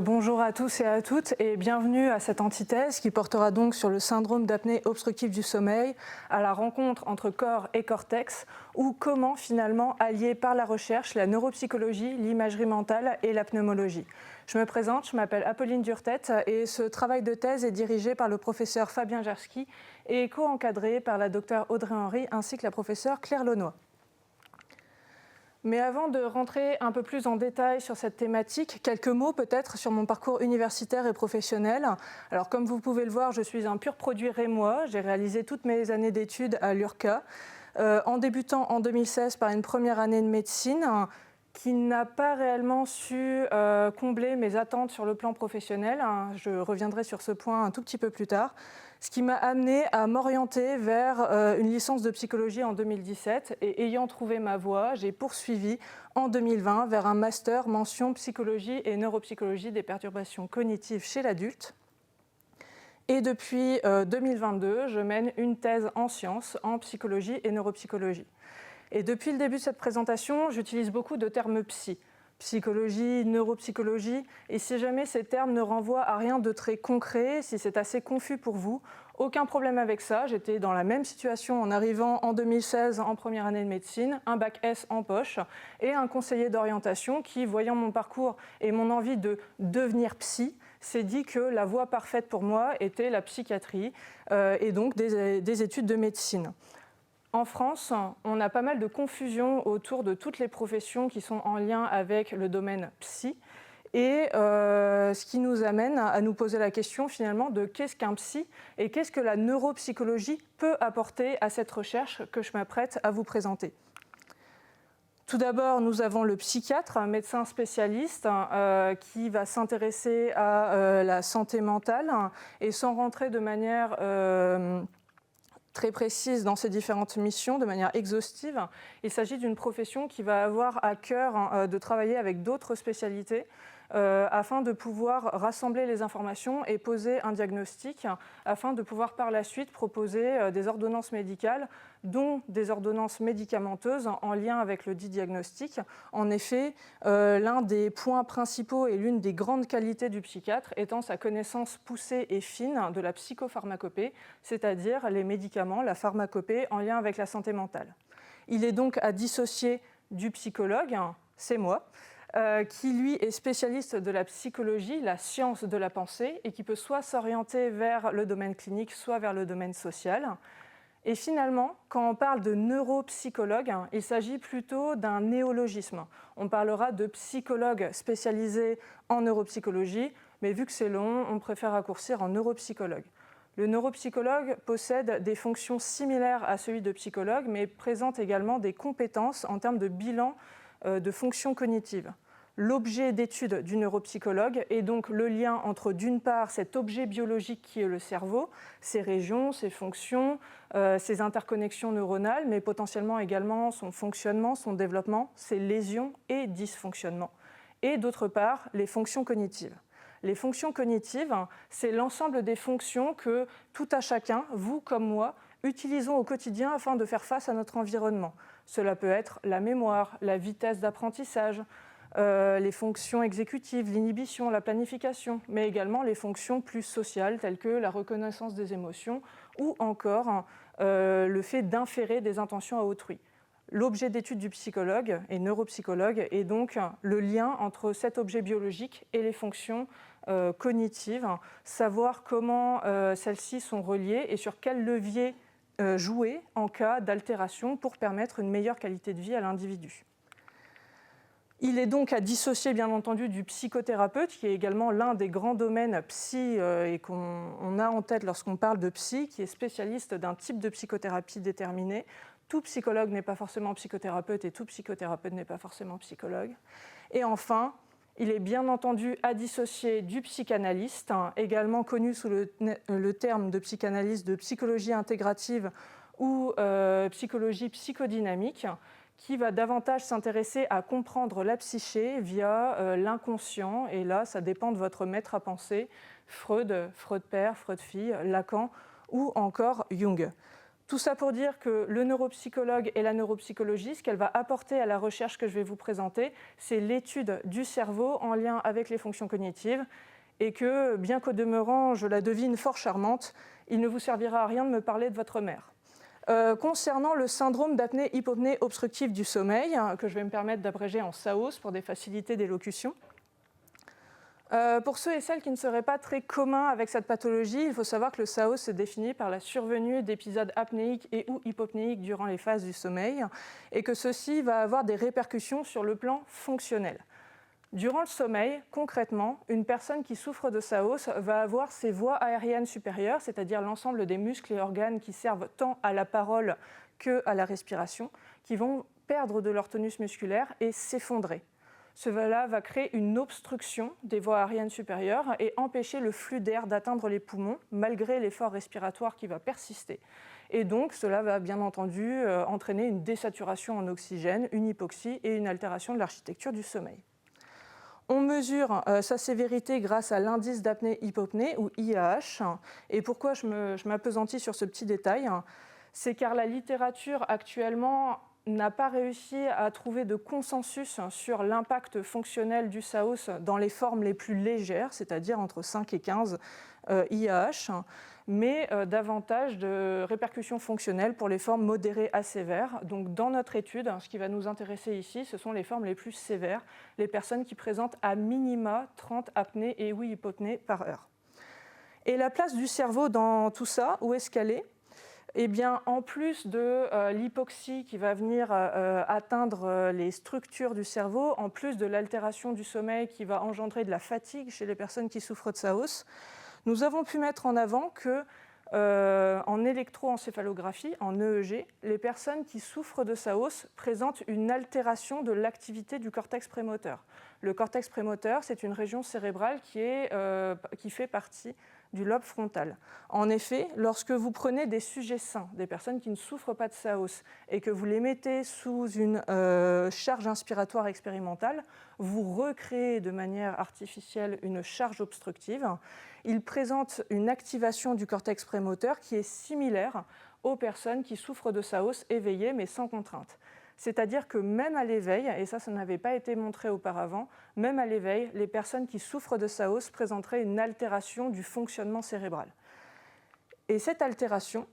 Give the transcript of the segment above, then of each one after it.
Bonjour à tous et à toutes et bienvenue à cette antithèse qui portera donc sur le syndrome d'apnée obstructive du sommeil, à la rencontre entre corps et cortex, ou comment finalement allier par la recherche la neuropsychologie, l'imagerie mentale et la pneumologie. Je me présente, je m'appelle Apolline Durtette et ce travail de thèse est dirigé par le professeur Fabien Jersky et co-encadré par la docteure Audrey Henry ainsi que la professeure Claire Launoy. Mais avant de rentrer un peu plus en détail sur cette thématique, quelques mots peut-être sur mon parcours universitaire et professionnel. Alors comme vous pouvez le voir, je suis un pur produit rémois. J'ai réalisé toutes mes années d'études à l'URCA, en débutant en 2016 par une première année de médecine qui n'a pas réellement su combler mes attentes sur le plan professionnel. Je reviendrai sur ce point un tout petit peu plus tard. Ce qui m'a amené à m'orienter vers une licence de psychologie en 2017 et ayant trouvé ma voie, j'ai poursuivi en 2020 vers un master mention psychologie et neuropsychologie des perturbations cognitives chez l'adulte. Et depuis 2022, je mène une thèse en sciences, en psychologie et neuropsychologie. Et depuis le début de cette présentation, j'utilise beaucoup de termes psy. Psychologie, neuropsychologie, et si jamais ces termes ne renvoient à rien de très concret, si c'est assez confus pour vous, aucun problème avec ça. J'étais dans la même situation en arrivant en 2016 en première année de médecine, un bac S en poche et un conseiller d'orientation qui, voyant mon parcours et mon envie de devenir psy, s'est dit que la voie parfaite pour moi était la psychiatrie et donc des études de médecine. En France, on a pas mal de confusion autour de toutes les professions qui sont en lien avec le domaine psy. Et ce qui nous amène à nous poser la question finalement de qu'est-ce qu'un psy et qu'est-ce que la neuropsychologie peut apporter à cette recherche que je m'apprête à vous présenter. Tout d'abord, nous avons le psychiatre, un médecin spécialiste qui va s'intéresser à la santé mentale et sans rentrer de manière très précise dans ses différentes missions, de manière exhaustive. Il s'agit d'une profession qui va avoir à cœur de travailler avec d'autres spécialités afin de pouvoir rassembler les informations et poser un diagnostic, afin de pouvoir par la suite proposer des ordonnances médicales, dont des ordonnances médicamenteuses en lien avec le dit diagnostic. En effet, l'un des points principaux et l'une des grandes qualités du psychiatre étant sa connaissance poussée et fine de la psychopharmacopée, c'est-à-dire les médicaments, la pharmacopée en lien avec la santé mentale. Il est donc à dissocier du psychologue, c'est moi, qui lui est spécialiste de la psychologie, la science de la pensée, et qui peut soit s'orienter vers le domaine clinique, soit vers le domaine social. Et finalement, quand on parle de neuropsychologue, il s'agit plutôt d'un néologisme. On parlera de psychologue spécialisé en neuropsychologie, mais vu que c'est long, on préfère raccourcir en neuropsychologue. Le neuropsychologue possède des fonctions similaires à celui de psychologue, mais présente également des compétences en termes de bilan de fonctions cognitives. L'objet d'étude du neuropsychologue est donc le lien entre, d'une part, cet objet biologique qui est le cerveau, ses régions, ses fonctions, ses interconnexions neuronales, mais potentiellement également son fonctionnement, son développement, ses lésions et dysfonctionnements. Et d'autre part, les fonctions cognitives. Les fonctions cognitives, c'est l'ensemble des fonctions que tout à chacun, vous comme moi, utilisons au quotidien afin de faire face à notre environnement. Cela peut être la mémoire, la vitesse d'apprentissage, les fonctions exécutives, l'inhibition, la planification, mais également les fonctions plus sociales telles que la reconnaissance des émotions ou encore le fait d'inférer des intentions à autrui. L'objet d'étude du psychologue et neuropsychologue est donc le lien entre cet objet biologique et les fonctions cognitives, savoir comment celles-ci sont reliées et sur quel levier jouer en cas d'altération pour permettre une meilleure qualité de vie à l'individu. Il est donc à dissocier bien entendu du psychothérapeute, qui est également l'un des grands domaines psy et qu'on a en tête lorsqu'on parle de psy, qui est spécialiste d'un type de psychothérapie déterminé. Tout psychologue n'est pas forcément psychothérapeute et tout psychothérapeute n'est pas forcément psychologue. Et enfin, il est bien entendu à dissocier du psychanalyste, également connu sous le terme de psychanalyse de psychologie intégrative ou psychologie psychodynamique, qui va davantage s'intéresser à comprendre la psyché via l'inconscient. Et là, ça dépend de votre maître à penser, Freud, Freud père, Freud fille, Lacan ou encore Jung. Tout ça pour dire que le neuropsychologue et la neuropsychologie, ce qu'elle va apporter à la recherche que je vais vous présenter, c'est l'étude du cerveau en lien avec les fonctions cognitives, et que, bien qu'au demeurant, je la devine fort charmante, il ne vous servira à rien de me parler de votre mère. Concernant le syndrome d'apnée-hypopnée obstructive du sommeil, que je vais me permettre d'abréger en SAOS pour des facilités d'élocution, pour ceux et celles qui ne seraient pas très communs avec cette pathologie, il faut savoir que le SAOS se définit par la survenue d'épisodes apnéiques et ou hypopnéiques durant les phases du sommeil, et que ceci va avoir des répercussions sur le plan fonctionnel. Durant le sommeil, concrètement, une personne qui souffre de SAOS va avoir ses voies aériennes supérieures, c'est-à-dire l'ensemble des muscles et organes qui servent tant à la parole qu'à la respiration, qui vont perdre de leur tonus musculaire et s'effondrer. Cela va créer une obstruction des voies aériennes supérieures et empêcher le flux d'air d'atteindre les poumons, malgré l'effort respiratoire qui va persister. Et donc, cela va bien entendu entraîner une désaturation en oxygène, une hypoxie et une altération de l'architecture du sommeil. On mesure sa sévérité grâce à l'indice d'apnée-hypopnée, ou IAH. Et pourquoi je m'appesantis sur ce petit détail? C'est car la littérature actuellement n'a pas réussi à trouver de consensus sur l'impact fonctionnel du SAOS dans les formes les plus légères, c'est-à-dire entre 5 et 15 IAH, mais davantage de répercussions fonctionnelles pour les formes modérées à sévères. Donc dans notre étude, ce qui va nous intéresser ici, ce sont les formes les plus sévères, les personnes qui présentent à minima 30 apnées et 8 hypopnées par heure. Et la place du cerveau dans tout ça, où est-ce qu'elle est ? Eh bien, en plus de l'hypoxie qui va venir atteindre les structures du cerveau, en plus de l'altération du sommeil qui va engendrer de la fatigue chez les personnes qui souffrent de SAOS, nous avons pu mettre en avant que, en électroencéphalographie, en EEG, les personnes qui souffrent de SAOS présentent une altération de l'activité du cortex prémoteur. Le cortex prémoteur, c'est une région cérébrale qui fait partie du lobe frontal. En effet, lorsque vous prenez des sujets sains, des personnes qui ne souffrent pas de SAOS, et que vous les mettez sous une charge inspiratoire expérimentale, vous recréez de manière artificielle une charge obstructive. Ils présentent une activation du cortex prémoteur qui est similaire aux personnes qui souffrent de SAOS éveillées mais sans contrainte. C'est-à-dire que même à l'éveil, et ça n'avait pas été montré auparavant, même à l'éveil, les personnes qui souffrent de SAOS présenteraient une altération du fonctionnement cérébral. Et cette altération,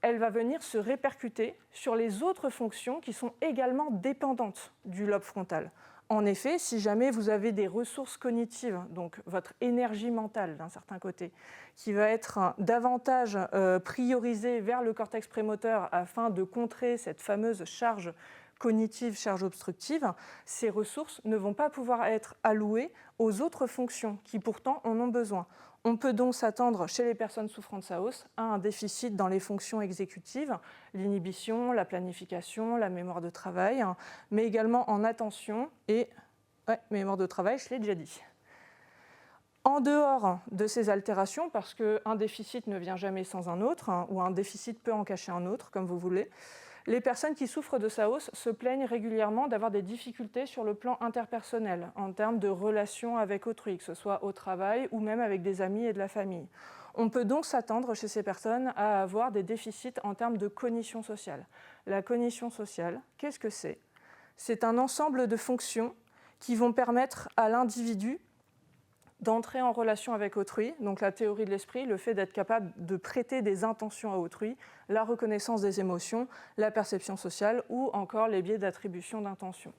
elle va venir se répercuter sur les autres fonctions qui sont également dépendantes du lobe frontal. En effet, si jamais vous avez des ressources cognitives, donc votre énergie mentale d'un certain côté, qui va être davantage priorisée vers le cortex prémoteur afin de contrer cette fameuse charge cognitive, charge obstructive, ces ressources ne vont pas pouvoir être allouées aux autres fonctions qui pourtant en ont besoin. On peut donc s'attendre chez les personnes souffrant de SAOS à un déficit dans les fonctions exécutives, l'inhibition, la planification, la mémoire de travail, mais également en attention et mémoire de travail, je l'ai déjà dit. En dehors de ces altérations, parce qu'un déficit ne vient jamais sans un autre, ou un déficit peut en cacher un autre, comme vous voulez, les personnes qui souffrent de SAOS se plaignent régulièrement d'avoir des difficultés sur le plan interpersonnel, en termes de relations avec autrui, que ce soit au travail ou même avec des amis et de la famille. On peut donc s'attendre chez ces personnes à avoir des déficits en termes de cognition sociale. La cognition sociale, qu'est-ce que c'est ? C'est un ensemble de fonctions qui vont permettre à l'individu d'entrer en relation avec autrui, donc la théorie de l'esprit, le fait d'être capable de prêter des intentions à autrui, la reconnaissance des émotions, la perception sociale ou encore les biais d'attribution d'intention.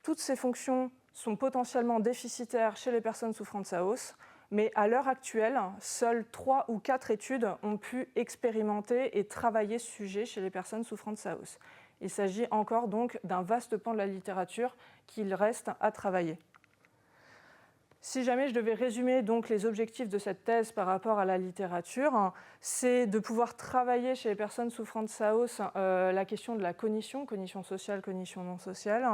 Toutes ces fonctions sont potentiellement déficitaires chez les personnes souffrant de SAOS, mais à l'heure actuelle, seules 3 ou 4 études ont pu expérimenter et travailler ce sujet chez les personnes souffrant de SAOS. Il s'agit encore donc d'un vaste pan de la littérature qu'il reste à travailler. Si jamais je devais résumer donc les objectifs de cette thèse par rapport à la littérature, c'est de pouvoir travailler chez les personnes souffrant de SAOS la question de la cognition sociale, cognition non sociale,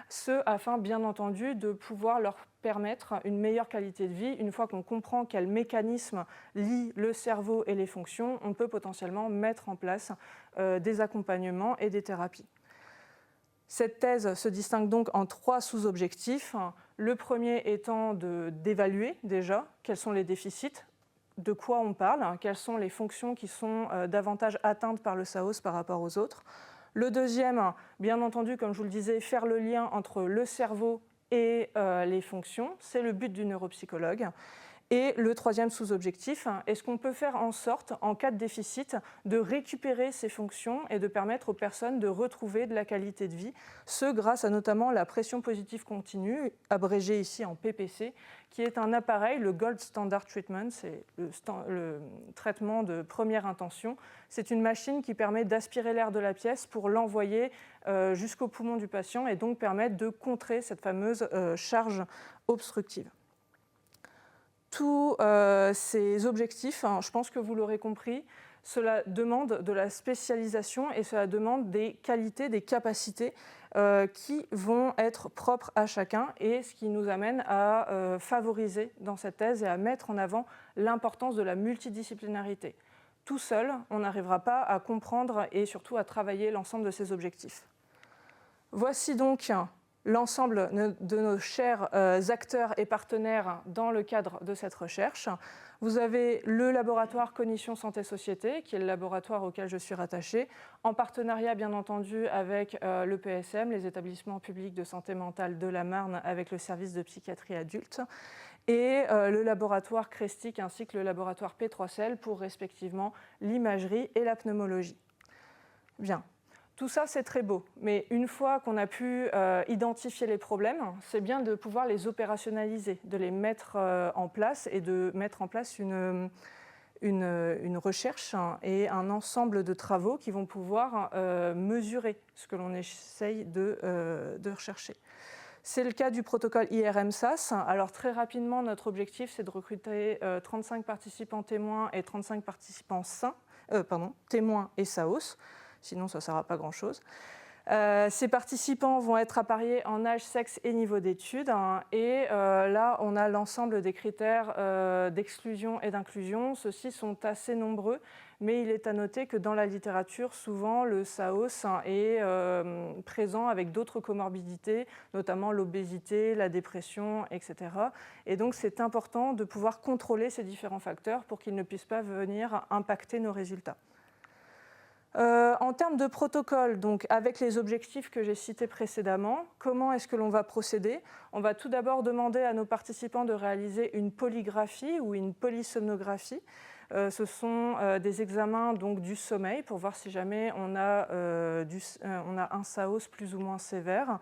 ce afin bien entendu de pouvoir leur permettre une meilleure qualité de vie. Une fois qu'on comprend quel mécanisme lie le cerveau et les fonctions, on peut potentiellement mettre en place des accompagnements et des thérapies. Cette thèse se distingue donc en 3 sous-objectifs. Le premier étant d'évaluer déjà quels sont les déficits de quoi on parle, quelles sont les fonctions qui sont davantage atteintes par le SAOS par rapport aux autres. Le deuxième, bien entendu, comme je vous le disais, faire le lien entre le cerveau et les fonctions, c'est le but du neuropsychologue. Et le troisième sous-objectif, est-ce qu'on peut faire en sorte, en cas de déficit, de récupérer ces fonctions et de permettre aux personnes de retrouver de la qualité de vie, ce grâce à notamment la pression positive continue, abrégée ici en PPC, qui est un appareil, le Gold Standard Treatment, c'est le traitement de première intention. C'est une machine qui permet d'aspirer l'air de la pièce pour l'envoyer jusqu'au poumon du patient et donc permettre de contrer cette fameuse charge obstructive. Tous ces objectifs, je pense que vous l'aurez compris, cela demande de la spécialisation et cela demande des qualités, des capacités qui vont être propres à chacun et ce qui nous amène à favoriser dans cette thèse et à mettre en avant l'importance de la multidisciplinarité. Tout seul, on n'arrivera pas à comprendre et surtout à travailler l'ensemble de ces objectifs. Voici donc l'ensemble de nos chers acteurs et partenaires dans le cadre de cette recherche. Vous avez le laboratoire Cognition Santé Société, qui est le laboratoire auquel je suis rattachée, en partenariat bien entendu avec le PSM, les établissements publics de santé mentale de la Marne, avec le service de psychiatrie adulte, et le laboratoire Crestic ainsi que le laboratoire P3CEL pour respectivement l'imagerie et la pneumologie. Bien. Tout ça, c'est très beau, mais une fois qu'on a pu identifier les problèmes, c'est bien de pouvoir les opérationnaliser, de les mettre en place et de mettre en place une recherche et un ensemble de travaux qui vont pouvoir mesurer ce que l'on essaye de rechercher. C'est le cas du protocole IRM-SAS. Alors très rapidement, notre objectif, c'est de recruter 35 participants témoins et 35 participants témoins et SAOS. Sinon ça ne sert à pas grand-chose. Ces participants vont être appariés en âge, sexe et niveau d'études. Et là, on a l'ensemble des critères d'exclusion et d'inclusion. Ceux-ci sont assez nombreux, mais il est à noter que dans la littérature, souvent, le SAOS est présent avec d'autres comorbidités, notamment l'obésité, la dépression, etc. Et donc, c'est important de pouvoir contrôler ces différents facteurs pour qu'ils ne puissent pas venir impacter nos résultats. En termes de protocole, donc avec les objectifs que j'ai cités précédemment, comment est-ce que l'on va procéder ? On va tout d'abord demander à nos participants de réaliser une polygraphie ou une polysomnographie. Ce sont des examens donc, du sommeil pour voir si jamais on a un SAOS plus ou moins sévère.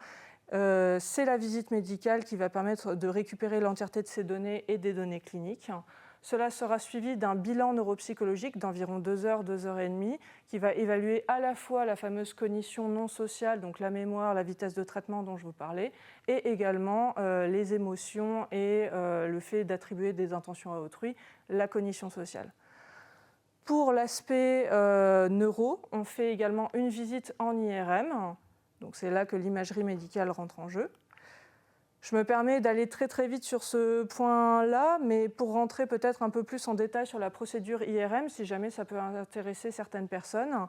C'est la visite médicale qui va permettre de récupérer l'entièreté de ces données et des données cliniques. Cela sera suivi d'un bilan neuropsychologique d'environ 2 heures, 2 heures et demie, qui va évaluer à la fois la fameuse cognition non sociale, donc la mémoire, la vitesse de traitement dont je vous parlais, et également les émotions et le fait d'attribuer des intentions à autrui, la cognition sociale. Pour l'aspect neuro, on fait également une visite en IRM, donc c'est là que l'imagerie médicale rentre en jeu. Je me permets d'aller très très vite sur ce point-là, mais pour rentrer peut-être un peu plus en détail sur la procédure IRM, si jamais ça peut intéresser certaines personnes.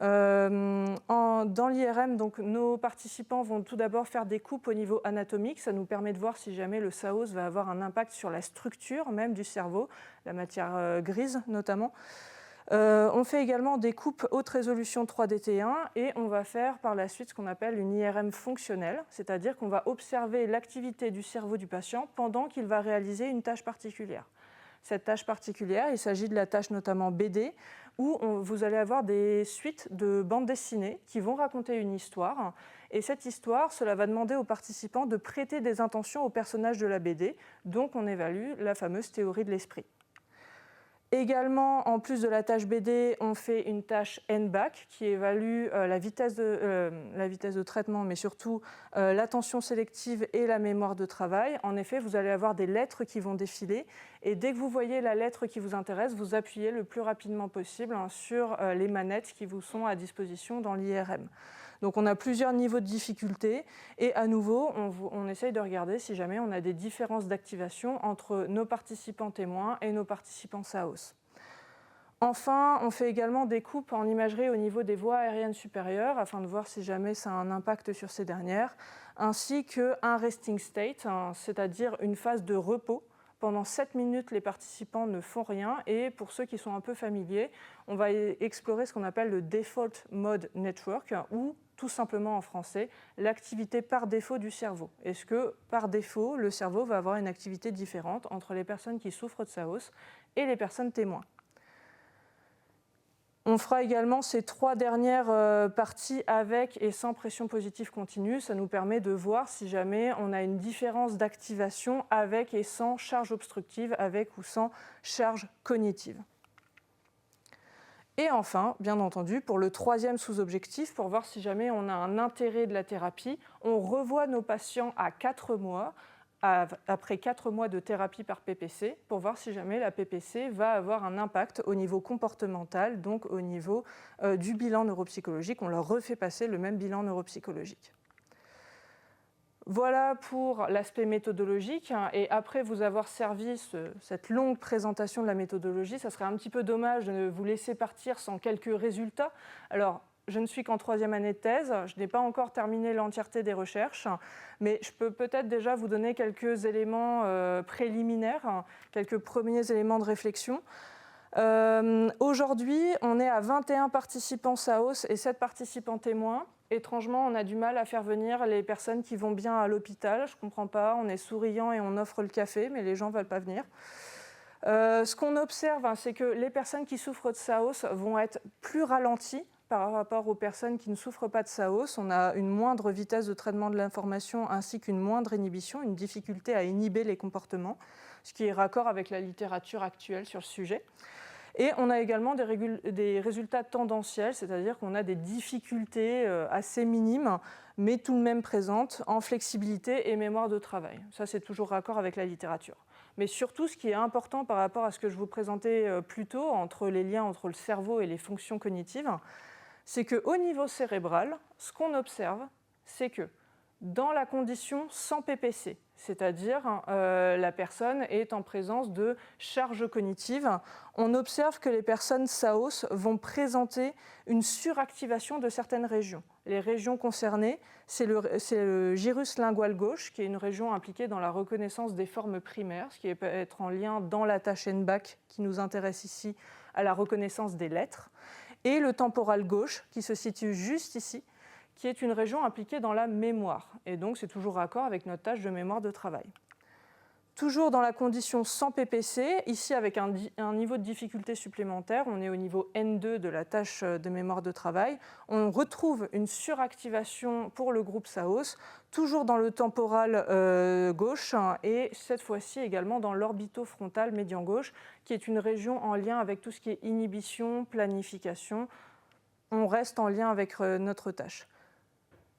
Dans l'IRM, donc, nos participants vont tout d'abord faire des coupes au niveau anatomique. Ça nous permet de voir si jamais le SAOS va avoir un impact sur la structure même du cerveau, la matière grise notamment. On fait également des coupes haute résolution 3D-T1 et on va faire par la suite ce qu'on appelle une IRM fonctionnelle, c'est-à-dire qu'on va observer l'activité du cerveau du patient pendant qu'il va réaliser une tâche particulière. Cette tâche particulière, il s'agit de la tâche notamment BD, où vous allez avoir des suites de bandes dessinées qui vont raconter une histoire. Et cette histoire, cela va demander aux participants de prêter des intentions au personnage de la BD, donc on évalue la fameuse théorie de l'esprit. Également, en plus de la tâche BD, on fait une tâche NBAC qui évalue la vitesse de traitement, mais surtout l'attention sélective et la mémoire de travail. En effet, vous allez avoir des lettres qui vont défiler et dès que vous voyez la lettre qui vous intéresse, vous appuyez le plus rapidement possible sur les manettes qui vous sont à disposition dans l'IRM. Donc on a plusieurs niveaux de difficulté et à nouveau, on essaye de regarder si jamais on a des différences d'activation entre nos participants témoins et nos participants SAOS. Enfin, on fait également des coupes en imagerie au niveau des voies aériennes supérieures afin de voir si jamais ça a un impact sur ces dernières, ainsi qu'un resting state, c'est-à-dire une phase de repos Pendant 7 minutes, les participants ne font rien et pour ceux qui sont un peu familiers, on va explorer ce qu'on appelle le Default Mode Network ou tout simplement en français, l'activité par défaut du cerveau. Est-ce que par défaut, le cerveau va avoir une activité différente entre les personnes qui souffrent de SAOS et les personnes témoins? On fera également ces 3 dernières parties avec et sans pression positive continue. Ça nous permet de voir si jamais on a une différence d'activation avec et sans charge obstructive, avec ou sans charge cognitive. Et enfin, bien entendu, pour le 3e sous-objectif, pour voir si jamais on a un intérêt de la thérapie, on revoit nos patients à 4 mois, après 4 mois de thérapie par PPC, pour voir si jamais la PPC va avoir un impact au niveau comportemental, donc au niveau du bilan neuropsychologique. On leur refait passer le même bilan neuropsychologique. Voilà pour l'aspect méthodologique. Et après vous avoir servi cette longue présentation de la méthodologie, ça serait un petit peu dommage de vous laisser partir sans quelques résultats. Alors, je ne suis qu'en 3e année de thèse, je n'ai pas encore terminé l'entièreté des recherches, mais je peux peut-être déjà vous donner quelques éléments préliminaires, quelques premiers éléments de réflexion. Aujourd'hui, on est à 21 participants SAOS et 7 participants témoins. Étrangement, on a du mal à faire venir les personnes qui vont bien à l'hôpital. Je ne comprends pas, on est souriant et on offre le café, mais les gens ne veulent pas venir. Ce qu'on observe, c'est que les personnes qui souffrent de SAOS vont être plus ralenties par rapport aux personnes qui ne souffrent pas de SAOS. On a une moindre vitesse de traitement de l'information ainsi qu'une moindre inhibition, une difficulté à inhiber les comportements, ce qui est raccord avec la littérature actuelle sur le sujet. Et on a également des résultats tendanciels, c'est-à-dire qu'on a des difficultés assez minimes, mais tout de même présentes en flexibilité et mémoire de travail. Ça, c'est toujours raccord avec la littérature. Mais surtout, ce qui est important par rapport à ce que je vous présentais plus tôt, entre les liens entre le cerveau et les fonctions cognitives, c'est qu'au niveau cérébral, ce qu'on observe, c'est que dans la condition sans PPC, c'est-à-dire la personne est en présence de charge cognitive, on observe que les personnes SAOS vont présenter une suractivation de certaines régions. Les régions concernées, c'est le gyrus lingual gauche, qui est une région impliquée dans la reconnaissance des formes primaires, ce qui peut être en lien dans la tâche NBAC qui nous intéresse ici à la reconnaissance des lettres, et le temporal gauche, qui se situe juste ici, qui est une région impliquée dans la mémoire. Et donc, c'est toujours raccord avec notre tâche de mémoire de travail. Toujours dans la condition sans PPC, ici avec un niveau de difficulté supplémentaire, on est au niveau N2 de la tâche de mémoire de travail, on retrouve une suractivation pour le groupe SAOS, toujours dans le temporal gauche et cette fois-ci également dans l'orbitofrontal médian gauche, qui est une région en lien avec tout ce qui est inhibition, planification. On reste en lien avec notre tâche.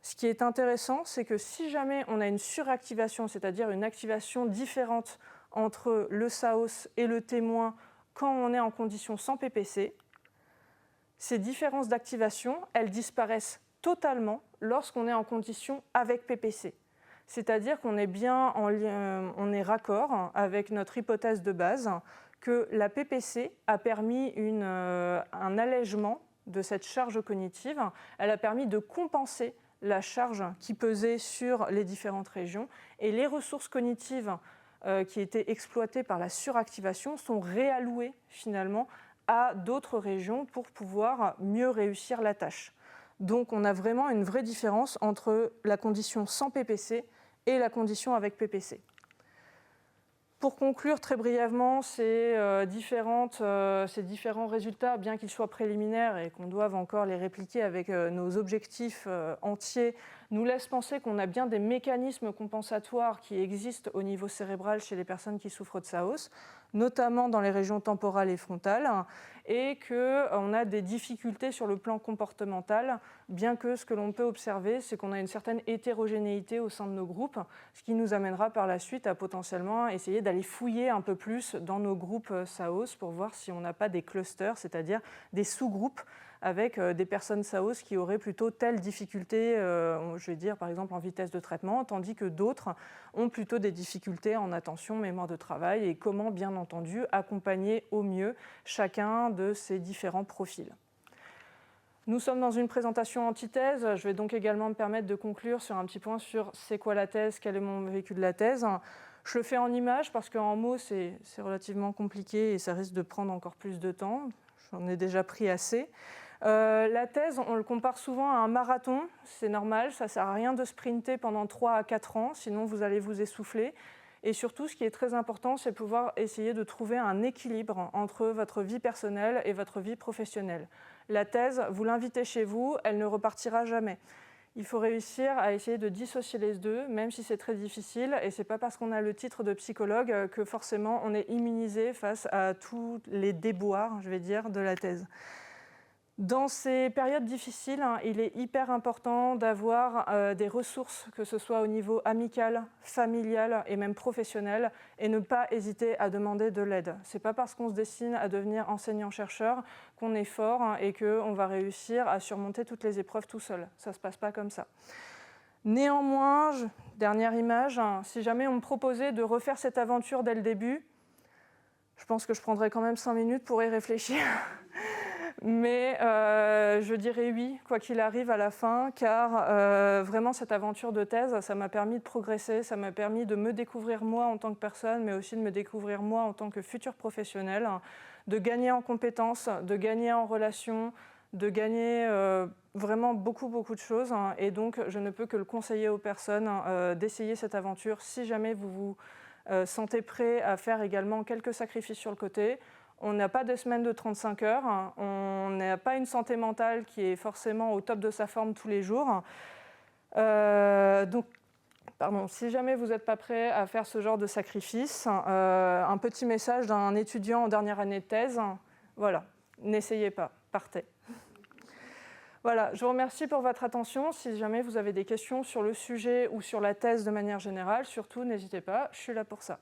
Ce qui est intéressant, c'est que si jamais on a une suractivation, c'est-à-dire une activation différente entre le SAOS et le témoin quand on est en condition sans PPC, ces différences d'activation, elles disparaissent totalement lorsqu'on est en condition avec PPC. C'est-à-dire qu'on est bien en lien, on est raccord avec notre hypothèse de base que la PPC a permis un allègement de cette charge cognitive. Elle a permis de compenser la charge qui pesait sur les différentes régions et les ressources cognitives qui étaient exploitées par la suractivation sont réallouées finalement à d'autres régions pour pouvoir mieux réussir la tâche. Donc on a vraiment une vraie différence entre la condition sans PPC et la condition avec PPC. Pour conclure très brièvement, ces différents résultats, bien qu'ils soient préliminaires et qu'on doive encore les répliquer avec nos objectifs entiers, nous laissent penser qu'on a bien des mécanismes compensatoires qui existent au niveau cérébral chez les personnes qui souffrent de SAOS, notamment dans les régions temporales et frontales, et qu'on a des difficultés sur le plan comportemental, bien que ce que l'on peut observer, c'est qu'on a une certaine hétérogénéité au sein de nos groupes, ce qui nous amènera par la suite à potentiellement essayer d'aller fouiller un peu plus dans nos groupes SAOS pour voir si on n'a pas des clusters, c'est-à-dire des sous-groupes avec des personnes SAOS qui auraient plutôt telle difficulté, je vais dire par exemple en vitesse de traitement, tandis que d'autres ont plutôt des difficultés en attention, mémoire de travail et comment bien entendu accompagner au mieux chacun de ces différents profils. Nous sommes dans une présentation antithèse. Je vais donc également me permettre de conclure sur un petit point sur c'est quoi la thèse, quel est mon vécu de la thèse. Je le fais en images parce qu'en mots, c'est relativement compliqué et ça risque de prendre encore plus de temps. J'en ai déjà pris assez. La thèse, on le compare souvent à un marathon. C'est normal, ça ne sert à rien de sprinter pendant 3 à 4 ans, sinon vous allez vous essouffler. Et surtout, ce qui est très important, c'est pouvoir essayer de trouver un équilibre entre votre vie personnelle et votre vie professionnelle. La thèse, vous l'invitez chez vous, elle ne repartira jamais. Il faut réussir à essayer de dissocier les deux, même si c'est très difficile. Et ce n'est pas parce qu'on a le titre de psychologue que forcément on est immunisé face à tous les déboires, je vais dire, de la thèse. Dans ces périodes difficiles, il est hyper important d'avoir des ressources, que ce soit au niveau amical, familial et même professionnel, et ne pas hésiter à demander de l'aide. Ce n'est pas parce qu'on se destine à devenir enseignant-chercheur qu'on est fort et qu'on va réussir à surmonter toutes les épreuves tout seul. Ça ne se passe pas comme ça. Néanmoins, dernière image, si jamais on me proposait de refaire cette aventure dès le début, je pense que je prendrais quand même 5 minutes pour y réfléchir. Mais je dirais oui, quoi qu'il arrive à la fin, car vraiment cette aventure de thèse, ça m'a permis de progresser, ça m'a permis de me découvrir moi en tant que personne, mais aussi de me découvrir moi en tant que futur professionnel, de gagner en compétences, de gagner en relations, de gagner vraiment beaucoup de choses. Et donc je ne peux que le conseiller aux personnes d'essayer cette aventure si jamais vous vous sentez prêt à faire également quelques sacrifices sur le côté. On n'a pas des semaines de 35 heures, on n'a pas une santé mentale qui est forcément au top de sa forme tous les jours. Donc, si jamais vous n'êtes pas prêt à faire ce genre de sacrifice, un petit message d'un étudiant en dernière année de thèse, voilà, n'essayez pas, partez. Voilà, je vous remercie pour votre attention. Si jamais vous avez des questions sur le sujet ou sur la thèse de manière générale, surtout n'hésitez pas, je suis là pour ça.